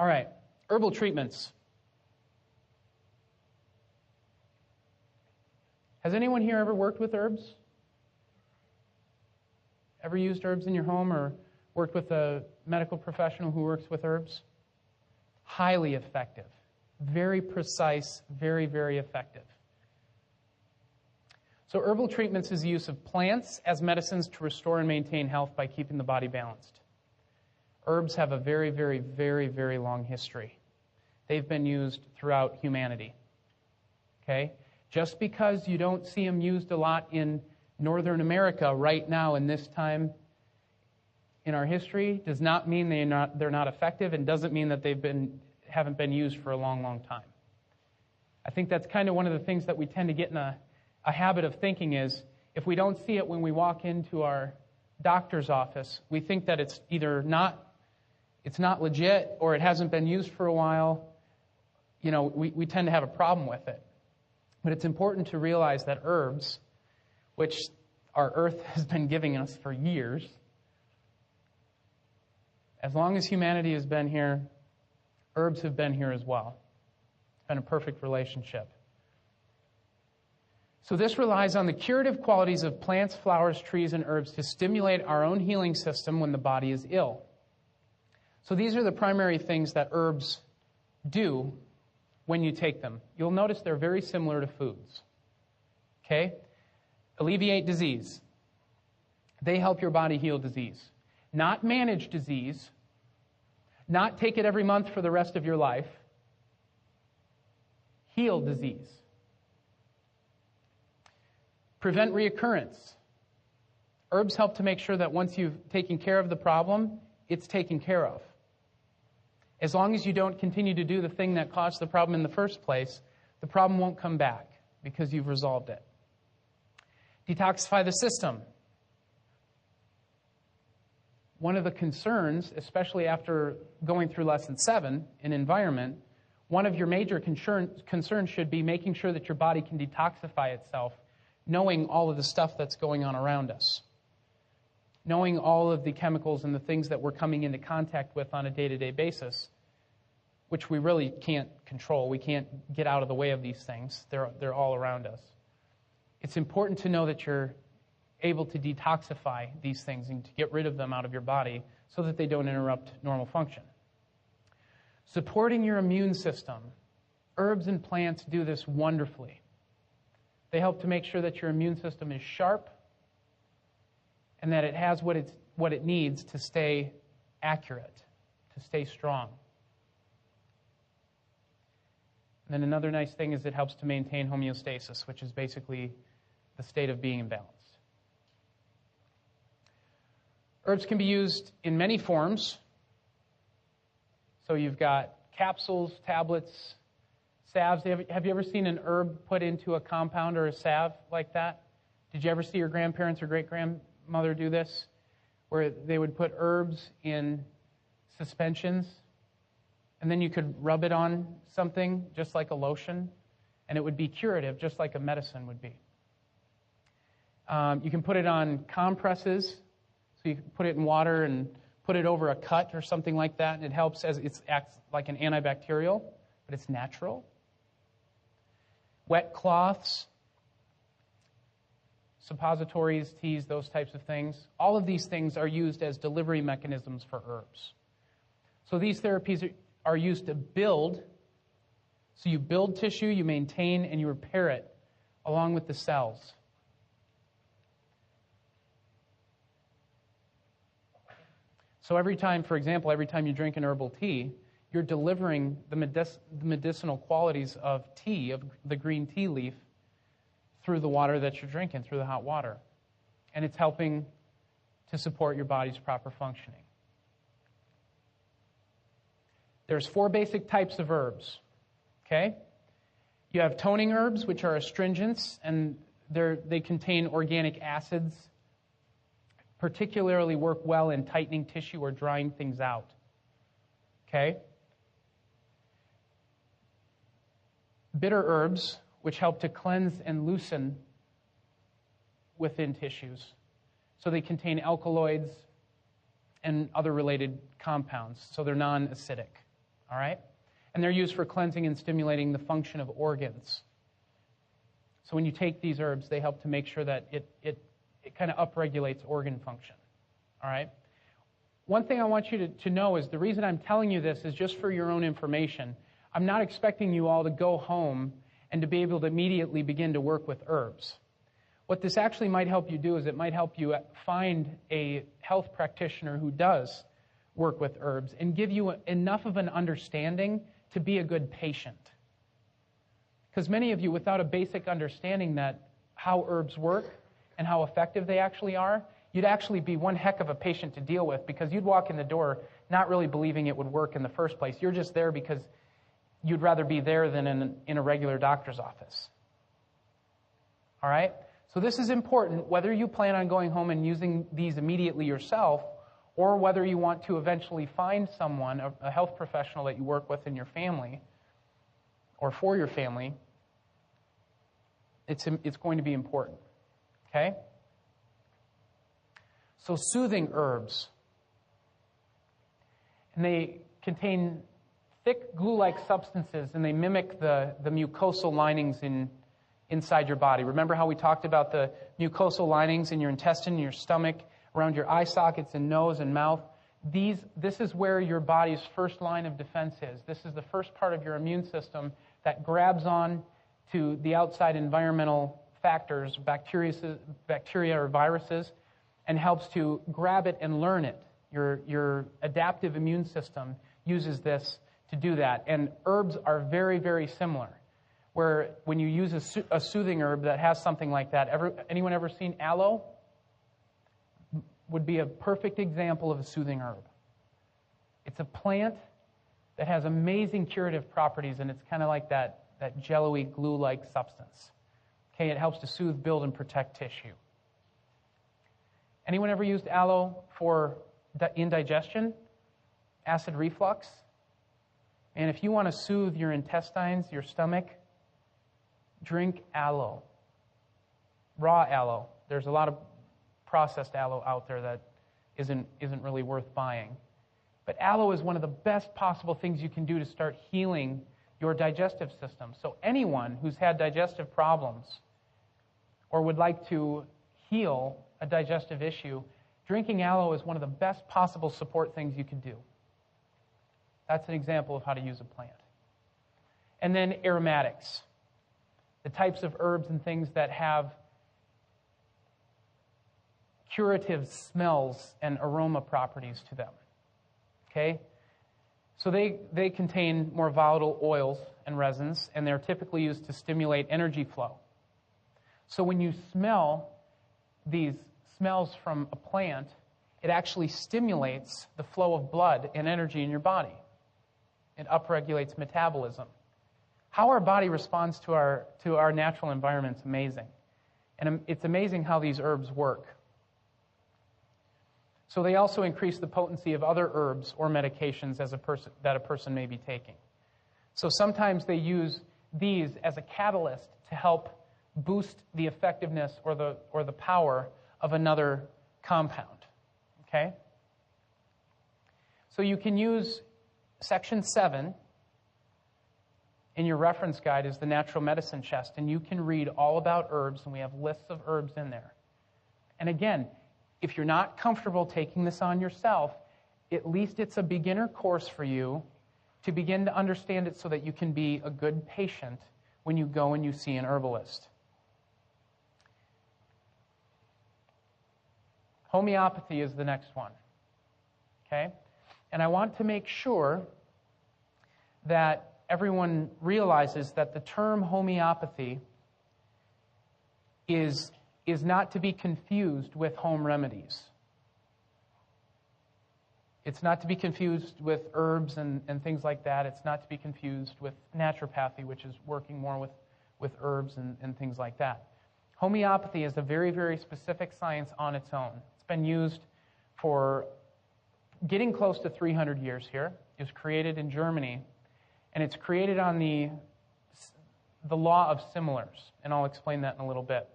All right, herbal treatments. Has anyone here ever worked with herbs? Ever used herbs in your home or worked with a medical professional who works with herbs? Highly effective. Very precise, very, very effective. So herbal treatments is the use of plants as medicines to restore and maintain health by keeping the body balanced. Herbs have a very, very, very, very long history. They've been used throughout humanity. Okay? Just because you don't see them used a lot in Northern America right now in this time in our history does not mean they're not effective, and doesn't mean that haven't been used for a long, long time. I think that's kind of one of the things that we tend to get in a habit of thinking is, if we don't see it when we walk into our doctor's office, we think that it's either not legit or it hasn't been used for a while. You know, we tend to have a problem with it. But it's important to realize that herbs, which our earth has been giving us for years, as long as humanity has been here, herbs have been here as well. It's been a perfect relationship. So this relies on the curative qualities of plants, flowers, trees, and herbs to stimulate our own healing system when the body is ill. So these are the primary things that herbs do when you take them. You'll notice they're very similar to foods. Okay? Alleviate disease. They help your body heal disease. Not manage disease. Not take it every month for the rest of your life. Heal disease. Prevent reoccurrence. Herbs help to make sure that once you've taken care of the problem, it's taken care of. As long as you don't continue to do the thing that caused the problem in the first place, the problem won't come back because you've resolved it. Detoxify the system. One of the concerns, especially after going through Lesson 7 in environment, one of your major concerns should be making sure that your body can detoxify itself, knowing all of the stuff that's going on around us. Knowing all of the chemicals and the things that we're coming into contact with on a day-to-day basis, which we really can't control. We can't get out of the way of these things. They're all around us. It's important to know that you're able to detoxify these things and to get rid of them out of your body so that they don't interrupt normal function. Supporting your immune system. Herbs and plants do this wonderfully. They help to make sure that your immune system is sharp and that it has what it needs to stay accurate, to stay strong. And then another nice thing is it helps to maintain homeostasis, which is basically the state of being in balance. Herbs can be used in many forms. So you've got capsules, tablets, salves. Have you ever seen an herb put into a compound or a salve like that? Did you ever see your grandparents or great-grandmother do this? Where they would put herbs in suspensions, and then you could rub it on something just like a lotion, and it would be curative just like a medicine would be. You can put it on compresses, so you can put it in water and put it over a cut or something like that, and it helps as it acts like an antibacterial, but it's natural. Wet cloths, suppositories, teas, those types of things. All of these things are used as delivery mechanisms for herbs. So these therapies are used to build. So you build tissue, you maintain, and you repair it along with the cells. So every time, for example, every time you drink an herbal tea, you're delivering the medicinal qualities of tea, of the green tea leaf, through the water that you're drinking, through the hot water. And it's helping to support your body's proper functioning. There's 4 basic types of herbs, okay? You have toning herbs, which are astringents, and they contain organic acids, particularly work well in tightening tissue or drying things out, okay? Bitter herbs, which help to cleanse and loosen within tissues. So they contain alkaloids and other related compounds, so they're non-acidic. all right? And they're used for cleansing and stimulating the function of organs. So when you take these herbs, they help to make sure that it kind of upregulates organ function, all right? One thing I want you to know is the reason I'm telling you this is just for your own information. I'm not expecting you all to go home and to be able to immediately begin to work with herbs. What this actually might help you do is it might help you find a health practitioner who does work with herbs and give you enough of an understanding to be a good patient. Because many of you, without a basic understanding that how herbs work and how effective they actually are, you'd actually be one heck of a patient to deal with, because you'd walk in the door not really believing it would work in the first place. You're just there because you'd rather be there than in a regular doctor's office. All right? So this is important, whether you plan on going home and using these immediately yourself, or whether you want to eventually find someone, a health professional that you work with in your family, or for your family. It's going to be important. Okay? So soothing herbs. And they contain thick glue-like substances, and they mimic the mucosal linings inside your body. Remember how we talked about the mucosal linings in your intestine, in your stomach, around your eye sockets and nose and mouth? This is where your body's first line of defense is. This is the first part of your immune system that grabs on to the outside environmental factors, bacteria or viruses, and helps to grab it and learn it. Your adaptive immune system uses this to do that. And herbs are very, very similar, where when you use a soothing herb that has something like that, anyone ever seen aloe? Would be a perfect example of a soothing herb. It's a plant that has amazing curative properties, and it's kind of like that jello-y, glue-like substance. Okay, it helps to soothe, build, and protect tissue. Anyone ever used aloe for indigestion? Acid reflux? And if you want to soothe your intestines, your stomach, drink aloe. Raw aloe. There's a lot of processed aloe out there that isn't really worth buying. But aloe is one of the best possible things you can do to start healing your digestive system. So anyone who's had digestive problems or would like to heal a digestive issue, drinking aloe is one of the best possible support things you can do. That's an example of how to use a plant. And then aromatics, the types of herbs and things that have curative smells and aroma properties to them. Okay? So they contain more volatile oils and resins, and they're typically used to stimulate energy flow. So when you smell these smells from a plant, it actually stimulates the flow of blood and energy in your body. It upregulates metabolism. How our body responds to our natural environment is amazing. And it's amazing how these herbs work. So they also increase the potency of other herbs or medications that a person may be taking. So sometimes they use these as a catalyst to help boost the effectiveness or the power of another compound. Okay? So you can use Section 7 in your reference guide is the natural medicine chest, and you can read all about herbs, and we have lists of herbs in there. And again, if you're not comfortable taking this on yourself, at least it's a beginner course for you to begin to understand it so that you can be a good patient when you go and you see an herbalist. Homeopathy is the next one. Okay? And I want to make sure that everyone realizes that the term homeopathy is not to be confused with home remedies. It's not to be confused with herbs and things like that. It's not to be confused with naturopathy, which is working more with herbs and things like that. Homeopathy is a very, very specific science on its own. It's been used for getting close to 300 years here. It was created in Germany, and it's created on the law of similars, and I'll explain that in a little bit.